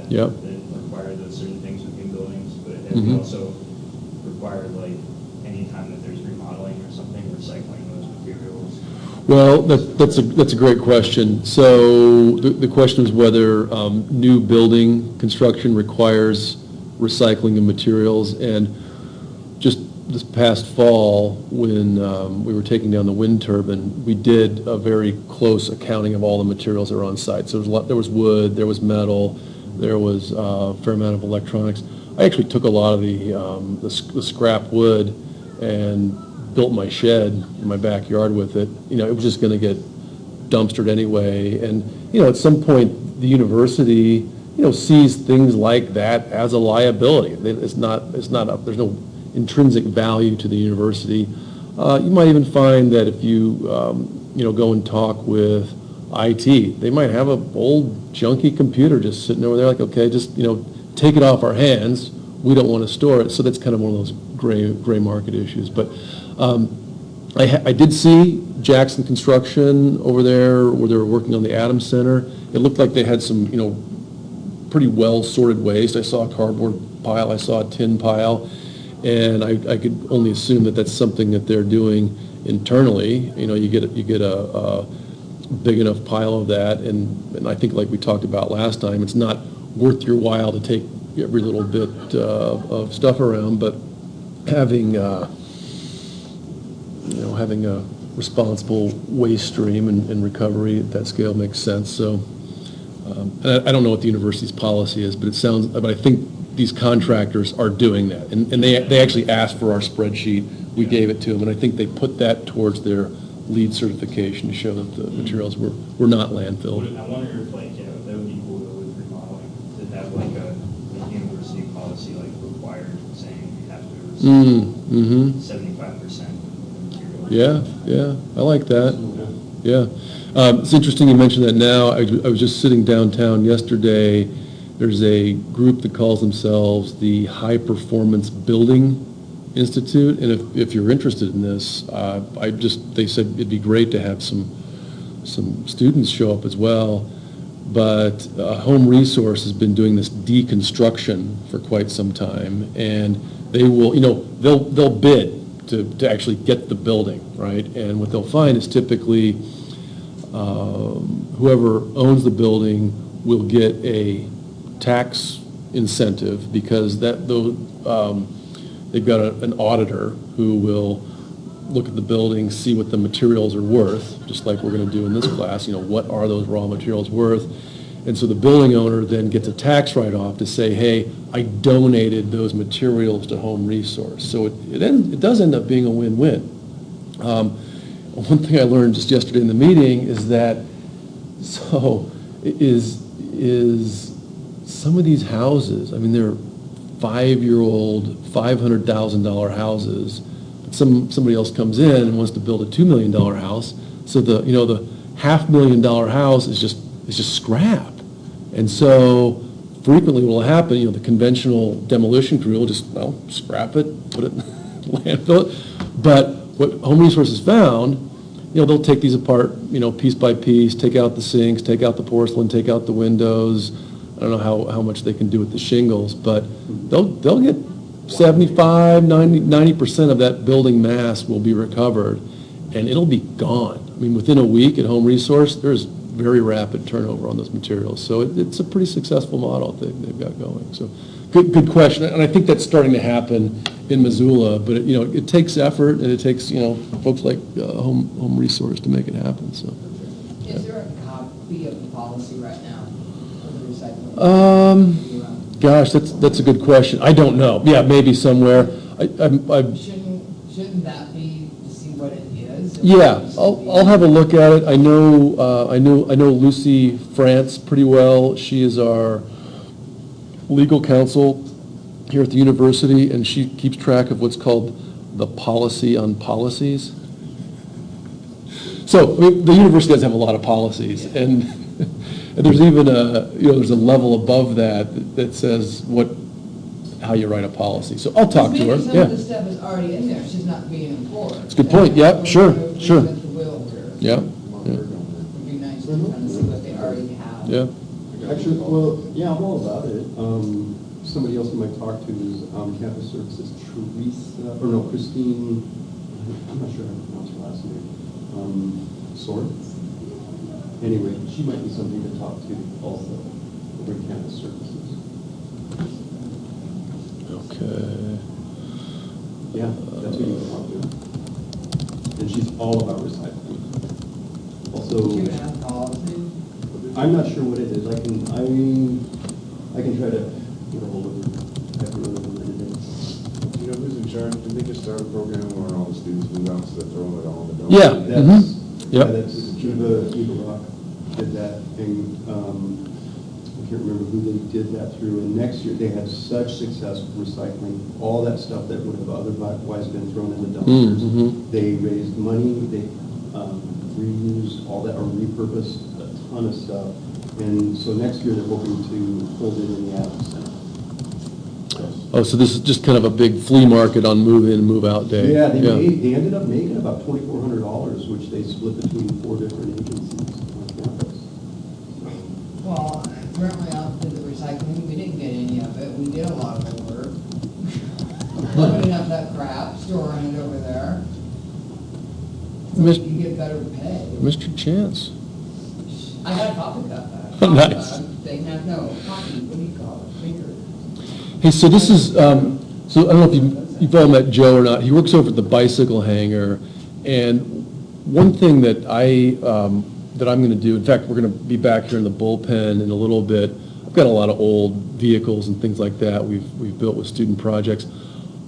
Yep. that require those certain things within buildings, but it Mhm. would also require, like, anytime that there's remodeling or something, recycling those materials. Well, that's a great question. So the question is whether new building construction requires recycling of materials. And just this past fall, when we were taking down the wind turbine, we did a very close accounting of all the materials that were on site. So there was wood, there was metal, there was a fair amount of electronics. I actually took a lot of the scrap wood and built my shed in my backyard with it. It was just going to get dumpstered anyway. And, at some point, the university, sees things like that as a liability. There's no intrinsic value to the university. You might even find that if you, go and talk with IT, they might have an old junky computer just sitting over there like, okay, just, take it off our hands. We don't want to store it. So that's kind of one of those gray market issues. But I did see Jackson Construction over there where they were working on the Adams Center. It looked like they had some, pretty well sorted waste. I saw a cardboard pile, I saw a tin pile, and I could only assume that that's something that they're doing internally. You get a big enough pile of that, and I think, like we talked about last time, it's not worth your while to take every little bit of stuff around, but having having a responsible waste stream and recovery at that scale makes sense. So, and I don't know what the university's policy is, but I think these contractors are doing that, and they actually asked for our spreadsheet. We gave it to them, and I think they put that towards their LEED certification to show that the materials were not landfilled. I wonder if, like, that would be cool though with remodeling, to have like a university policy, like, required, saying you have to recycle 75% of the material. Yeah, I like that. Yeah. It's interesting you mentioned that now. I was just sitting downtown yesterday. There's a group that calls themselves the High Performance Building Institute, and if you're interested in this, they said it'd be great to have some students show up as well. But Home Resource has been doing this deconstruction for quite some time, and they will, they'll bid to actually get the building, right? And what they'll find is typically whoever owns the building will get a tax incentive because they've got an auditor who will look at the building, see what the materials are worth, just like we're going to do in this class. What are those raw materials worth? And so the building owner then gets a tax write-off to say, hey, I donated those materials to Home Resource. So it does end up being a win-win. One thing I learned just yesterday in the meeting is that some of these houses, I mean, they're 5-year-old, $500,000 houses. Somebody else comes in and wants to build a $2 million house. So the $500,000 house is just scrap. And so frequently what will happen, the conventional demolition crew will just, scrap it, put it in landfill it. But what Home Resources found, they'll take these apart, piece by piece, take out the sinks, take out the porcelain, take out the windows. I don't know how much they can do with the shingles, but they'll get 75, 90% of that building mass will be recovered, and it'll be gone. I mean, within a week at Home Resource, there's very rapid turnover on those materials. So it's a pretty successful model they've got going. So good question, and I think that's starting to happen in Missoula, but it takes effort, and it takes folks like Home Resource to make it happen. So. Is there a copy of the policy right now for the recycling? Gosh, that's a good question. I don't know. Yeah, maybe somewhere. Shouldn't that be to see what it is? Yeah, I'll have a look at it. I know Lucy France pretty well. She is our legal counsel here at the university, and she keeps track of what's called the policy on policies. So the university does have a lot of policies, and there's even there's a level above that says how you write a policy. So I'll talk to her. Maybe some of the stuff is already in there, it's just not being enforced. It's a good point. Yeah, sure. Yeah. Yeah. It would be nice to kind of see what they already have. Yeah. I Actually, well, yeah, I'm all about it. Somebody else you might talk to is Campus Services, Christine, I'm not sure how to pronounce her last name. Sword? Anyway, she might be somebody to talk to also over at Campus Services. Okay. Yeah, that's who you can talk to. And she's all about recycling. Also, Do you have policy? I'm not sure what it is. I can try to get a hold of her. I have to remember what it is. You know, who's in charge? Did they just start a program where all the students move out, so they're throwing it all in the dump? Yeah. That's, Yep. That's Eva Rock did that, and I can't remember who they did that through. And next year, they had such success with recycling, all that stuff that would have otherwise been thrown in the dumpsters. Mhm. They raised money, they reused all that, or repurposed a ton of stuff. And so next year, they're hoping to hold it in the Adams Center. Oh, so this is just kind of a big flea market on move-in and move-out day? Yeah, they ended up making about $2,400, which they split between 4 different agencies on campus. Well, apparently after the recycling, we didn't get any of it. We did a lot of the work. Loading up that crap, storing it over there. So Mis- you get better pay. Mr. Chance? I got a coffee cup back. Nice. They have no coffee, what do you call it, finger. Hey, so this is, so I don't know if you've all met Joe or not. He works over at the bicycle hangar, and one thing that that I'm going to do, in fact, we're going to be back here in the bullpen in a little bit. I've got a lot of old vehicles and things like that we've built with student projects.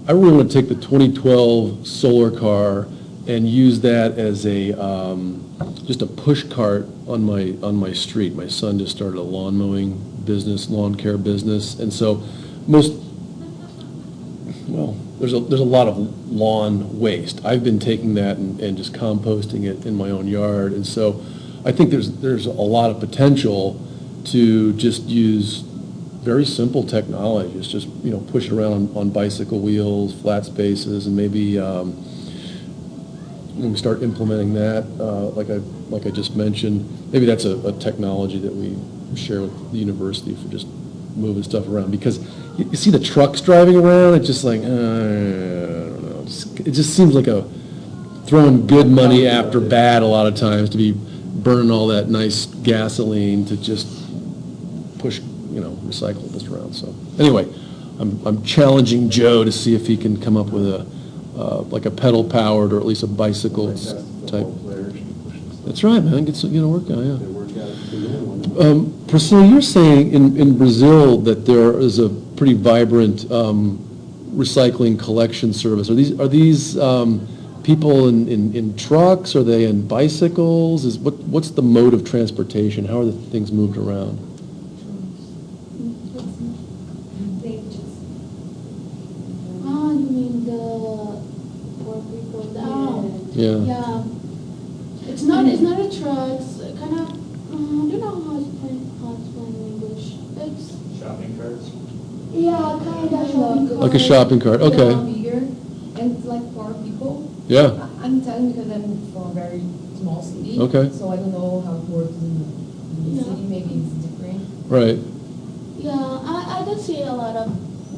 I really want to take the 2012 solar car and use that as a just a push cart on my street. My son just started a lawn mowing business, lawn care business, and so there's a lot of lawn waste. I've been taking that and just composting it in my own yard, and so I think there's a lot of potential to just use very simple technology. It's just, push it around on bicycle wheels, flat spaces, and maybe when we start implementing that, like I just mentioned, maybe that's a technology that we share with the university for just moving stuff around. Because you see the trucks driving around, it's just like, I don't know. It just seems like throwing good money after bad a lot of times, to be burning all that nice gasoline to just push, recyclables around. So anyway, I'm challenging Joe to see if he can come up with like a pedal powered, or at least a bicycle type. That's right, man. Get to work on, They yeah. work out between them. Priscilla, you're saying in Brazil that there is a pretty vibrant recycling collection service. Are these people in trucks? Are they in bicycles? What's the mode of transportation? How are the things moved around? They just. Oh, you mean the poor people? Yeah. Yeah. It's not a truck. It's kind of. I don't know how to explain in English. It's Shopping carts? yeah, kind of shopping cart. Like a shopping cart. Okay. Yeah, bigger, and it's like for people. Yeah. I'm telling because I'm from a very small city. Okay. So I don't know how it works in the Yeah. city. Maybe it's different. Right. Yeah, I don't see a lot of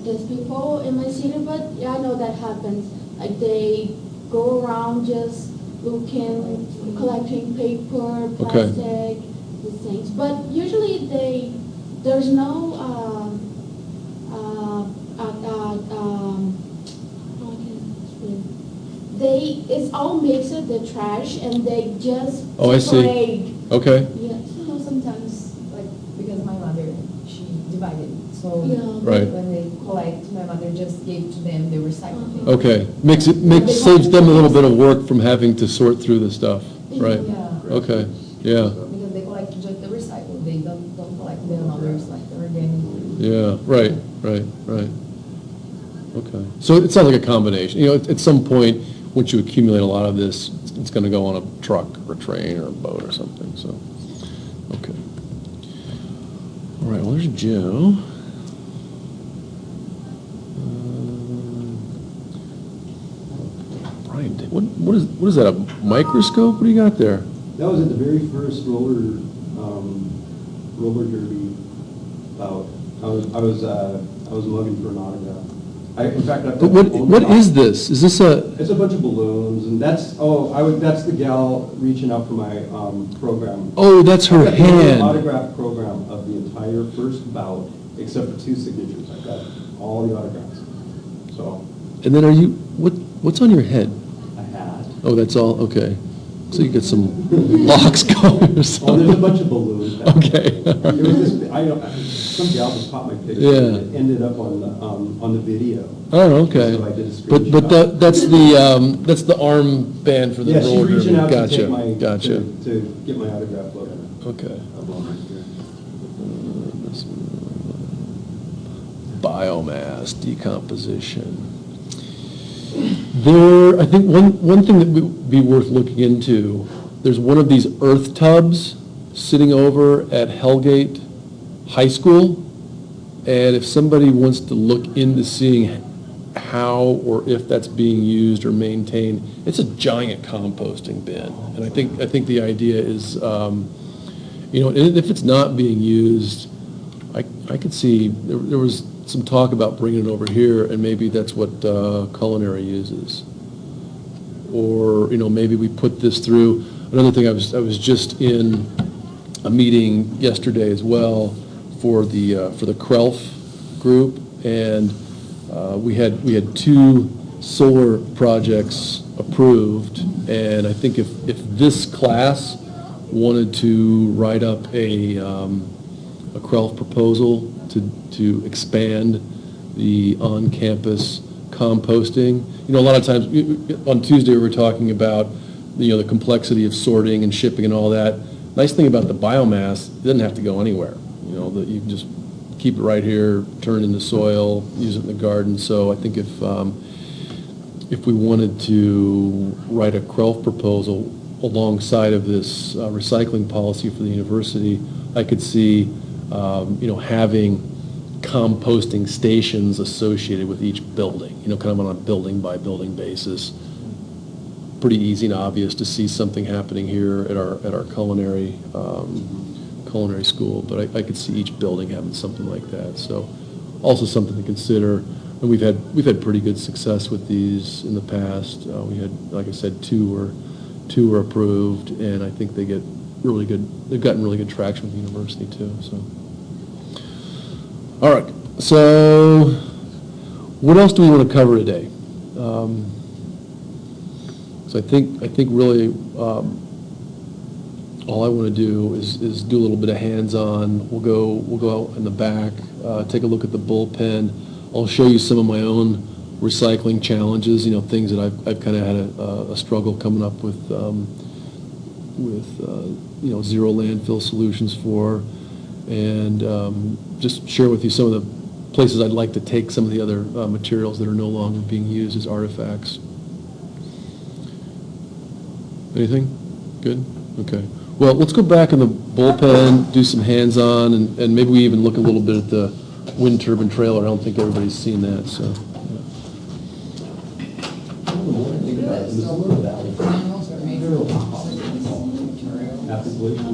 these people in my city, but yeah, I know that happens. Like they go around just looking, collecting paper, Okay. plastic, these things. But usually there's no, how can I explain? It's all mixed with the trash, and they just Oh, I see. separate. Okay. Yes. So sometimes, like, because my mother, she divided. So Yeah. Right. when they collect, my mother just gave to them the recycling. Okay. Saves them a little bit of work from having to sort through the stuff. Right. Yeah. Okay. Yeah. Because they collect just the recycle. They don't collect the others, like the organic. Yeah. Right. Okay. So it sounds like a combination. At some point, once you accumulate a lot of this, it's going to go on a truck or a train or a boat or something. So, okay. All right. Well, there's Joe. Brian, what is that? A microscope? What do you got there? That was at the very first roller derby bout. I was mugging for an autograph. In fact, I've But what is this? Is this a, It's a bunch of balloons, and that's that's the gal reaching out for my program. oh, that's her I've got the whole hand. autograph program of the entire first bout, except for 2 signatures. I've got all the autographs. So, And then what's on your head? a hat. Oh, that's all, okay. So you get some locks going or Oh, there's a something. bunch of balloons. back Okay. there. It was this, some gal just caught my picture. Yeah. And it ended up on the video. Oh, okay. So I did a But screenshot. that's the arm band for the Yeah, she's roller reaching out to derby. take my, Gotcha. to get my autograph photo. Okay. A bummer, yeah. Biomass decomposition. I think one thing that would be worth looking into, there's one of these earth tubs sitting over at Hellgate High School, and if somebody wants to look into seeing how or if that's being used or maintained, it's a giant composting bin, and I think the idea is, and if it's not being used, I could see, there was some talk about bringing it over here, and maybe that's what culinary uses. Or, maybe we put this through, another thing, I was just in a meeting yesterday as well for the Krelf group, and we had 2 solar projects approved, and I think if this class wanted to write up a Krelf proposal to expand the on-campus composting. A lot of times, on Tuesday, we were talking about, the complexity of sorting and shipping and all that. Nice thing about the biomass, it doesn't have to go anywhere. That you can just keep it right here, turn it into soil, use it in the garden. So I think if we wanted to write a Krelf proposal alongside of this recycling policy for the university, I could see having composting stations associated with each building, kind of on a building by building basis. Pretty easy and obvious to see something happening here at our culinary school, but I could see each building having something like that. So also something to consider. And we've had pretty good success with these in the past. We had, like I said, two were approved, and I think they've gotten really good traction with the university too. So. All right, so what else do we want to cover today? So I think really all I want to do is do a little bit of hands-on. We'll go out in the back, take a look at the bullpen. I'll show you some of my own recycling challenges. Things that I've kind of had a struggle coming up with zero landfill solutions for. And just share with you some of the places I'd like to take some of the other materials that are no longer being used as artifacts. Anything? Good? Okay. Well, let's go back in the bullpen, do some hands-on, and maybe we even look a little bit at the wind turbine trailer. I don't think everybody's seen that, so. Panels are made from composite material. Application.